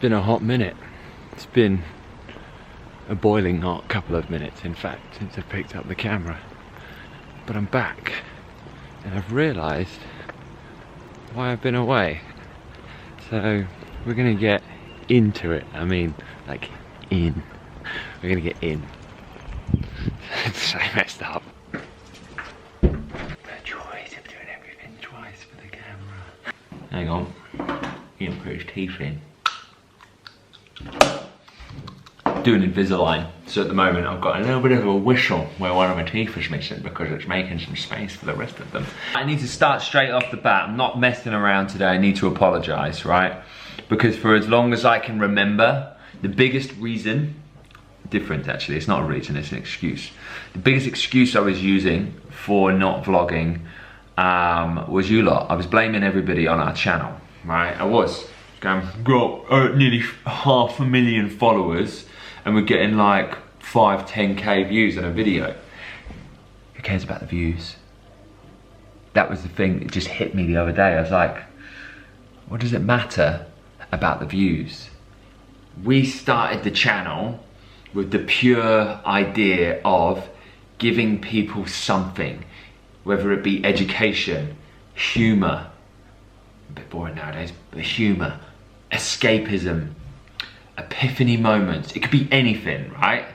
Been a hot minute. It's been a boiling hot couple of minutes, in fact, since I picked up the camera. But I'm back, and I've realised why I've been away. So we're gonna get into it. I mean, like, in. We're gonna get in. It's so messed up. The joys of doing everything twice for the camera. Hang on. He didn't put his teeth in. Doing Invisalign. So at the moment I've got a little bit of a whistle where one of my teeth is missing because it's making some space for the rest of them. I need to start straight off the bat. I'm not messing around today. I need to apologise, right? Because for as long as I can remember, the biggest reason, different actually, it's not a reason, it's an excuse. The biggest excuse I was using for not vlogging was you lot. I was blaming everybody on our channel, right? I was. Got nearly 500,000 followers and we're getting like 5-10k views on a video. Who cares about the views? That was the thing that just hit me the other day. I was like, what does it matter about the views? We started the channel with the pure idea of giving people something, whether it be education, humour, a bit boring nowadays, but humour, escapism, epiphany moments. It could be anything, right?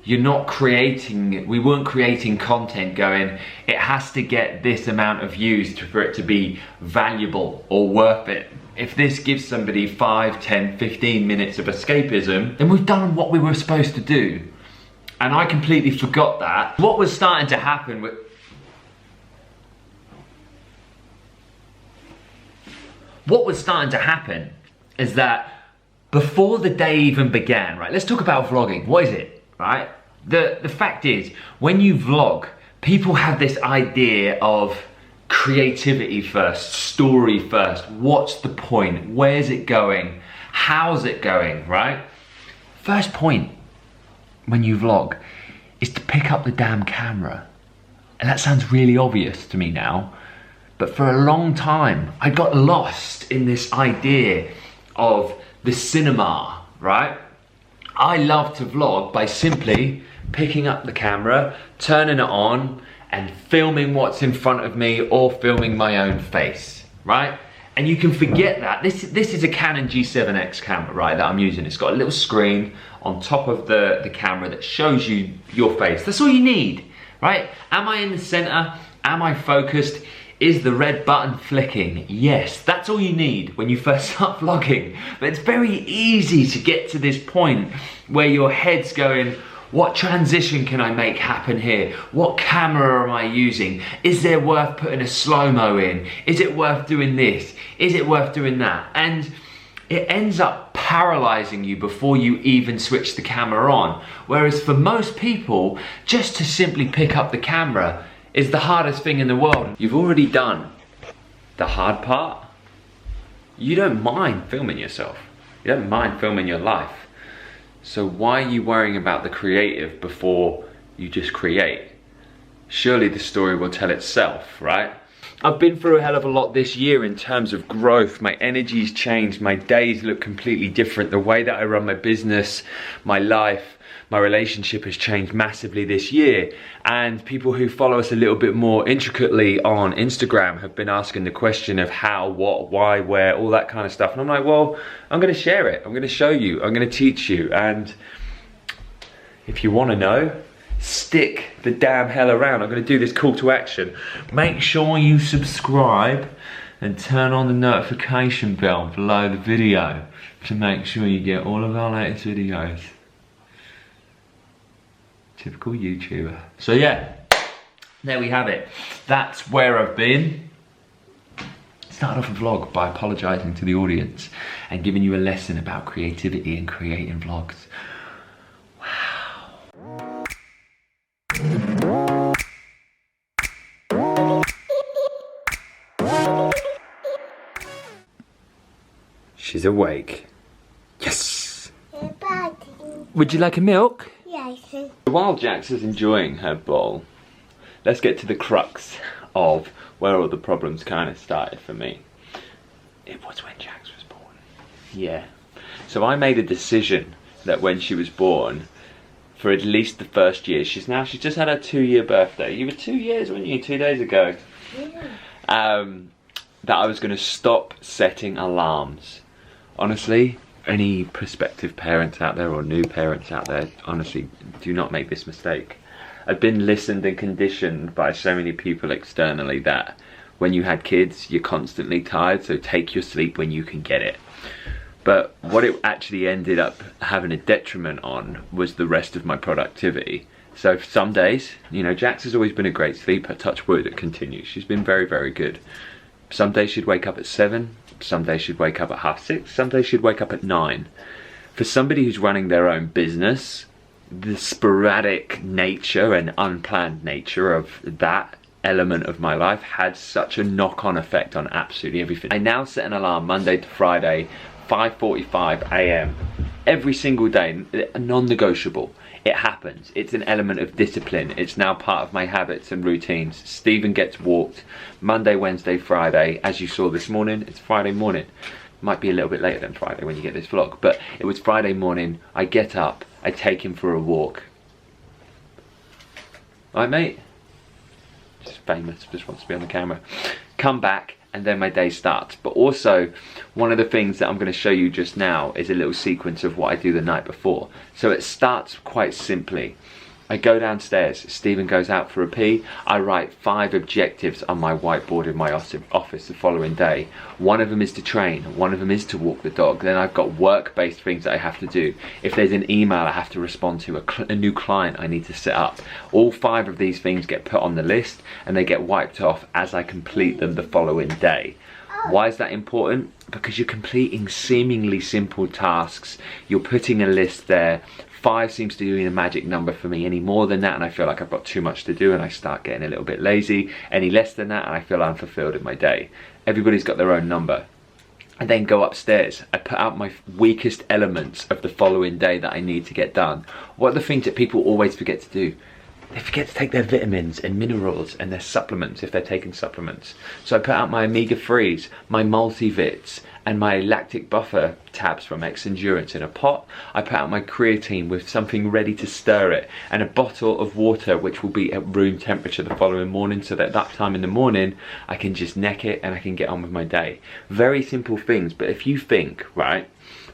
You're not creating, we weren't creating content going, it has to get this amount of views for it to be valuable or worth it. If this gives somebody 5, 10, 15 minutes of escapism, then we've done what we were supposed to do. And I completely forgot that. What was starting to happen with... What was starting to happen is that before the day even began, right? Let's talk about vlogging. What is it, right? The fact is, when you vlog, people have this idea of creativity first, story first. What's the point? Where's it going? How's it going, right? First point when you vlog is to pick up the damn camera. And that sounds really obvious to me now, but for a long time, I got lost in this idea of the cinema, right? I love to vlog by simply picking up the camera, turning it on, and filming what's in front of me or filming my own face, right? And you can forget that. This is a Canon G7X camera, right, that I'm using. It's got a little screen on top of the camera that shows you your face. That's all you need, right? Am I in the center? Am I focused? Is the red button flicking? Yes, that's all you need when you first start vlogging. But it's very easy to get to this point where your head's going, what transition can I make happen here? What camera am I using? Is there worth putting a slow-mo in? Is it worth doing this? Is it worth doing that? And it ends up paralyzing you before you even switch the camera on. Whereas for most people, just to simply pick up the camera is the hardest thing in the world. You've already done the hard part. You don't mind filming yourself. You don't mind filming your life. So why are you worrying about the creative before you just create? Surely the story will tell itself, right? I've been through a hell of a lot this year in terms of growth. My energy's changed, my days look completely different. The way that I run my business, my life, my relationship has changed massively this year. And people who follow us a little bit more intricately on Instagram have been asking the question of how, what, why, where, all that kind of stuff. And I'm like, well, I'm gonna share it. I'm gonna show you, I'm gonna teach you. And if you wanna know, stick the damn hell around. I'm gonna do this call to action. Make sure you subscribe and turn on the notification bell below the video to make sure you get all of our latest videos. Typical YouTuber. So yeah, there we have it. That's where I've been. Start off a vlog by apologising to the audience and giving you a lesson about creativity and creating vlogs. Wow. She's awake. Yes! Would you like a milk? Yes. While Jax is enjoying her bowl, let's get to the crux of where all the problems kind of started for me. It was when Jax was born. Yeah. So I made a decision that when she was born, for at least the first year, she's just had her 2-year birthday. You were 2 years, weren't you, 2 days ago? Yeah. That I was going to stop setting alarms. Honestly, any prospective parents out there or new parents out there, honestly, do not make this mistake. I've been listened and conditioned by so many people externally that when you had kids, you're constantly tired, so take your sleep when you can get it. But what it actually ended up having a detriment on was the rest of my productivity. So some days, you know, Jax has always been a great sleeper, touch wood, it continues. She's been very, very good. Some days she'd wake up at 7, some days she'd wake up at 6:30, some days she'd wake up at 9. For somebody who's running their own business, the sporadic nature and unplanned nature of that element of my life had such a knock-on effect on absolutely everything. I now set an alarm Monday to Friday, 5:45 AM, every single day, non-negotiable. It happens. It's an element of discipline. It's now part of my habits and routines. Stephen gets walked Monday, Wednesday, Friday. As you saw this morning, it's Friday morning. Might be a little bit later than Friday when you get this vlog, but it was Friday morning. I get up, I take him for a walk. Right, mate? Just famous, just wants to be on the camera. Come back, and then my day starts. But also, one of the things that I'm going to show you just now is a little sequence of what I do the night before. So it starts quite simply. I go downstairs, Stephen goes out for a pee, I write 5 objectives on my whiteboard in my office the following day. One of them is to train, one of them is to walk the dog. Then I've got work-based things that I have to do. If there's an email I have to respond to, a new client I need to set up. All 5 of these things get put on the list and they get wiped off as I complete them the following day. Why is that important? Because you're completing seemingly simple tasks, you're putting a list there. 5 seems to be a magic number for me. Any more than that and I feel like I've got too much to do and I start getting a little bit lazy. Any less than that and I feel unfulfilled in my day. Everybody's got their own number. I then go upstairs. I put out my weakest elements of the following day that I need to get done. What are the things that people always forget to do? They forget to take their vitamins and minerals and their supplements if they're taking supplements. So I put out my omega-3s, my multivits, and my lactic buffer tabs from X Endurance in a pot. I put out my creatine with something ready to stir it, and a bottle of water which will be at room temperature the following morning, so that time in the morning I can just neck it and I can get on with my day. Very simple things, but if you think, right,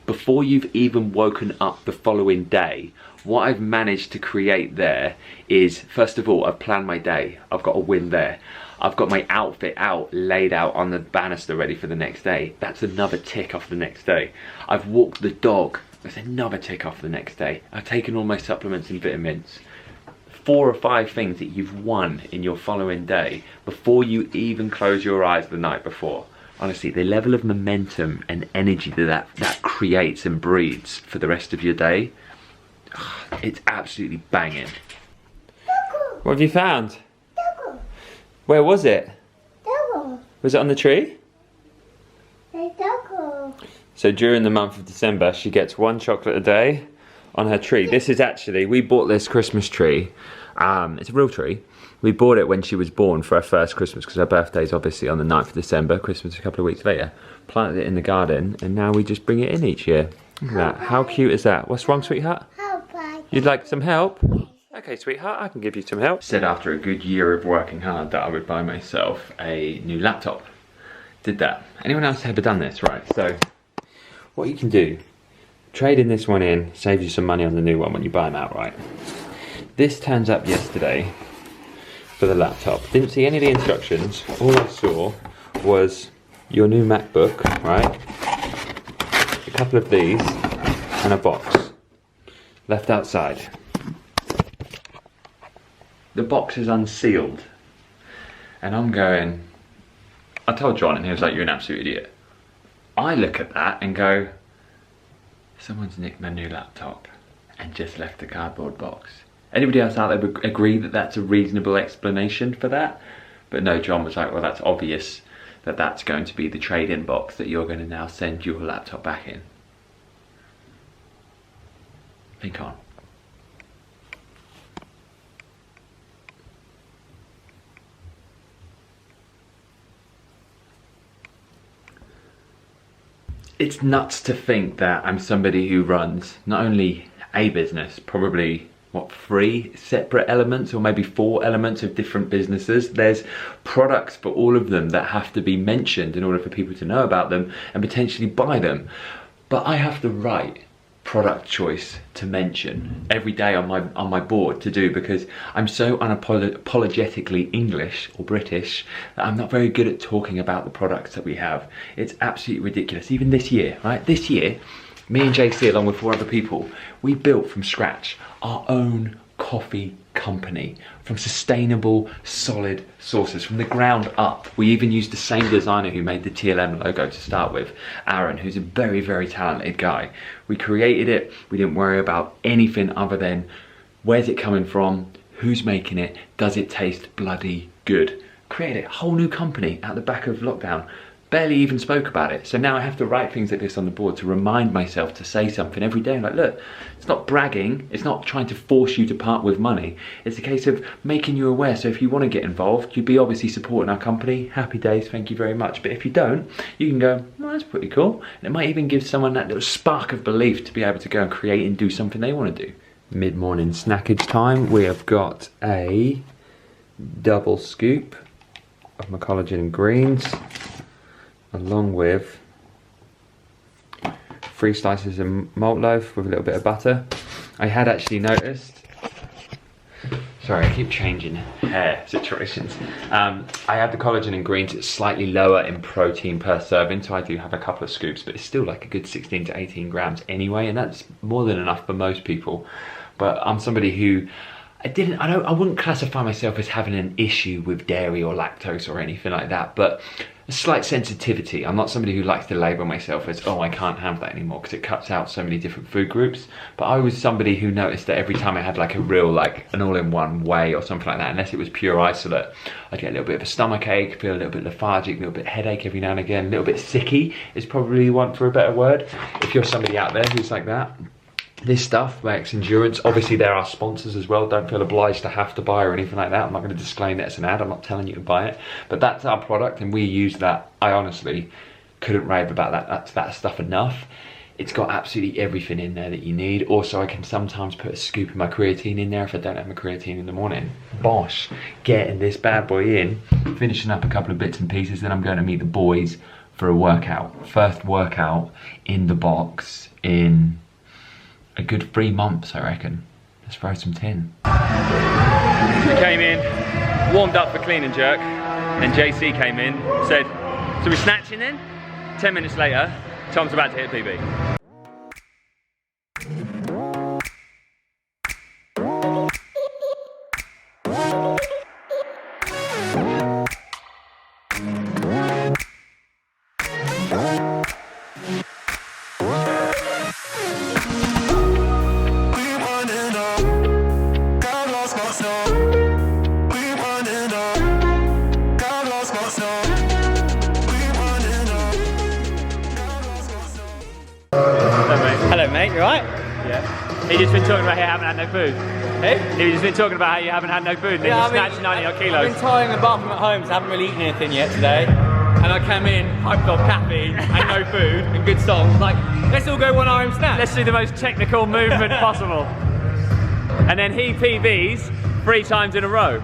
before you've even woken up the following day, what I've managed to create there is, first of all, I've planned my day. I've got a win there. I've got my outfit out, laid out on the banister ready for the next day. That's another tick off the next day. I've walked the dog. That's another tick off the next day. I've taken all my supplements and vitamins. 4 or 5 things that you've won in your following day before you even close your eyes the night before. Honestly, the level of momentum and energy that creates and breeds for the rest of your day, it's absolutely banging. What have you found? Where was it? Was it on the tree? So during the month of December, she gets 1 chocolate a day on her tree. This is actually, we bought this Christmas tree. It's a real tree. We bought it when she was born for her first Christmas, because her birthday's obviously on the 9th of December, Christmas a couple of weeks later. Planted it in the garden, and now we just bring it in each year. Look at that. How cute is that? What's wrong, sweetheart? You'd like some help? Okay, sweetheart, I can give you some help. Said after a good year of working hard that I would buy myself a new laptop. Did that. Anyone else ever done this? Right, so what you can do, trading this one in, saves you some money on the new one when you buy them outright. This turns up yesterday for the laptop. Didn't see any of the instructions. All I saw was your new MacBook, right? A couple of these and a box left outside. The box is unsealed. And I'm going, I told John and he was like, you're an absolute idiot. I look at that and go, someone's nicked my new laptop and just left the cardboard box. Anybody else out there would agree that that's a reasonable explanation for that? But no, John was like, well, that's obvious that that's going to be the trade-in box that you're going to now send your laptop back in. Think on. it's nuts to think that I'm somebody who runs not only a business, probably what, 3 separate elements or maybe 4 elements of different businesses. There's products for all of them that have to be mentioned in order for people to know about them and potentially buy them. But I have the right product choice to mention every day on my board to do, because I'm so unapologetically English or British that I'm not very good at talking about the products that we have. It's absolutely ridiculous. Even this year, right? This year, me and JC, along with 4 other people, we built from scratch our own coffee company from sustainable, solid sources, from the ground up. We even used the same designer who made the TLM logo to start with, Aaron, who's a very, very talented guy. We created it. We didn't worry about anything other than where's it coming from, who's making it, does it taste bloody good. Created a whole new company out the back of lockdown. Barely even spoke about it. So now I have to write things like this on the board to remind myself to say something every day. Like, look, it's not bragging. It's not trying to force you to part with money. It's a case of making you aware. So if you want to get involved, you'd be obviously supporting our company. Happy days, thank you very much. But if you don't, you can go, well, that's pretty cool. And it might even give someone that little spark of belief to be able to go and create and do something they want to do. Mid-morning snackage time. We have got a double scoop of my collagen and greens, along with 3 slices of malt loaf with a little bit of butter. I had actually noticed, sorry, I keep changing hair situations. I had the collagen and greens, it's slightly lower in protein per serving, so I do have a couple of scoops, but it's still like a good 16 to 18 grams anyway, and that's more than enough for most people. But I'm somebody who, I wouldn't classify myself as having an issue with dairy or lactose or anything like that, but a slight sensitivity. I'm not somebody who likes to label myself as, oh, I can't have that anymore, because it cuts out so many different food groups. But I was somebody who noticed that every time I had like a real, like an all-in-one whey or something like that, unless it was pure isolate, I'd get a little bit of a stomach ache, feel a little bit lethargic, a little bit headache every now and again, a little bit sicky is probably one for a better word. If you're somebody out there who's like that, this stuff, Max Endurance, obviously there are sponsors as well, don't feel obliged to have to buy or anything like that. I'm not going to disclaim that it's an ad, I'm not telling you to buy it, but that's our product and we use that. I honestly couldn't rave about that stuff enough. It's got absolutely everything in there that you need. Also, I can sometimes put a scoop of my creatine in there if I don't have my creatine in the morning. Bosh, getting this bad boy in, finishing up a couple of bits and pieces, then I'm going to meet the boys for a workout. First workout in the box in a good 3 months, I reckon. Let's throw some tin. We came in, warmed up for clean and jerk, and JC came in, said, so we're snatching in? 10 minutes later, Tom's about to hit PB. Hello mate, you alright? Yeah. He just been talking about how you haven't had no food. Hey? He just been talking about how you haven't had no food and then you snatched 90 odd kilos. I've been tidying the bathroom at home, so I haven't really eaten anything yet today. And I came in, hyped off caffeine and no food and good songs. Like, let's all go 1 RM snatch. Let's do the most technical movement possible. And then he PBs 3 times in a row.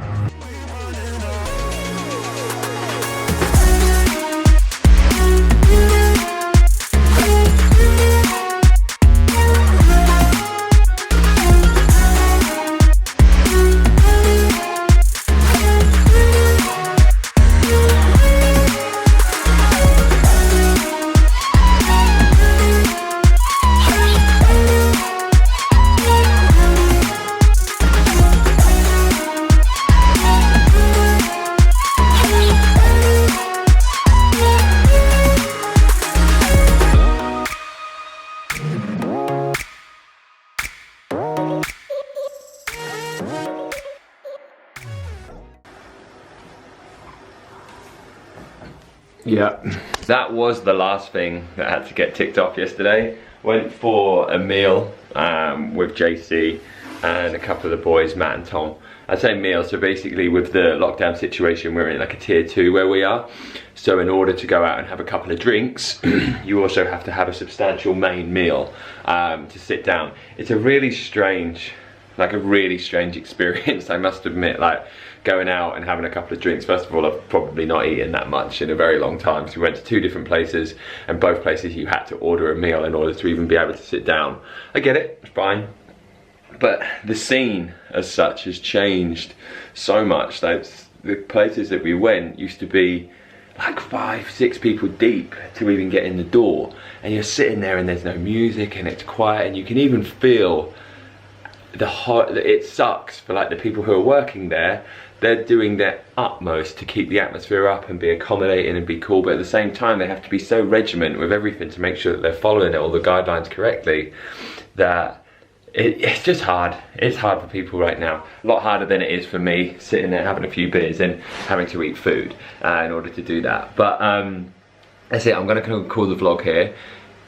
Yeah, that was the last thing that had to get ticked off yesterday. Went for a meal with JC, and a couple of the boys, Matt and Tom. I say meal, so basically with the lockdown situation, we're in like a tier 2 where we are. So in order to go out and have a couple of drinks, you also have to have a substantial main meal to sit down. It's a really strange experience, I must admit, like going out and having a couple of drinks. First of all, I've probably not eaten that much in a very long time. So we went to 2 different places, and both places you had to order a meal in order to even be able to sit down. I get it, it's fine. But the scene as such has changed so much. Like, the places that we went used to be like 5, 6 people deep to even get in the door, and you're sitting there and there's no music and it's quiet, and you can even feel it sucks for like the people who are working there. They're doing their utmost to keep the atmosphere up and be accommodating and be cool, but at the same time they have to be so regiment with everything to make sure that they're following all the guidelines correctly, that it's just hard. It's hard for people right now. A lot harder than it is for me sitting there having a few beers and having to eat food in order to do that. But that's it. I'm going to call the vlog here.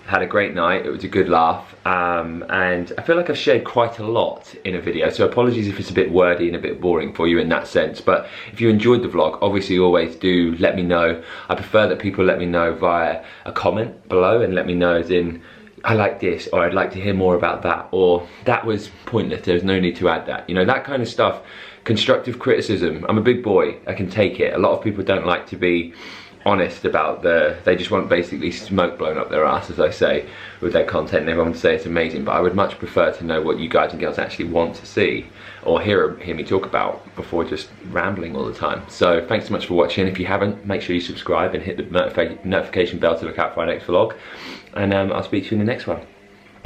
Had a great night. It was a good laugh, and I feel like I've shared quite a lot in a video, so apologies if it's a bit wordy and a bit boring for you in that sense. But if you enjoyed the vlog, obviously always do let me know. I prefer that people let me know via a comment below, and let me know as in, I like this, or I'd like to hear more about that, or that was pointless, there's no need to add that. You know, that kind of stuff. Constructive criticism. I'm a big boy, I can take it. A lot of people don't like to be honest about they just want basically smoke blown up their ass, as I say, with their content, and everyone to say it's amazing. But I would much prefer to know what you guys and girls actually want to see or hear me talk about before just rambling all the time. So thanks so much for watching. If you haven't, make sure you subscribe and hit the notification bell to look out for our next vlog, and I'll speak to you in the next one.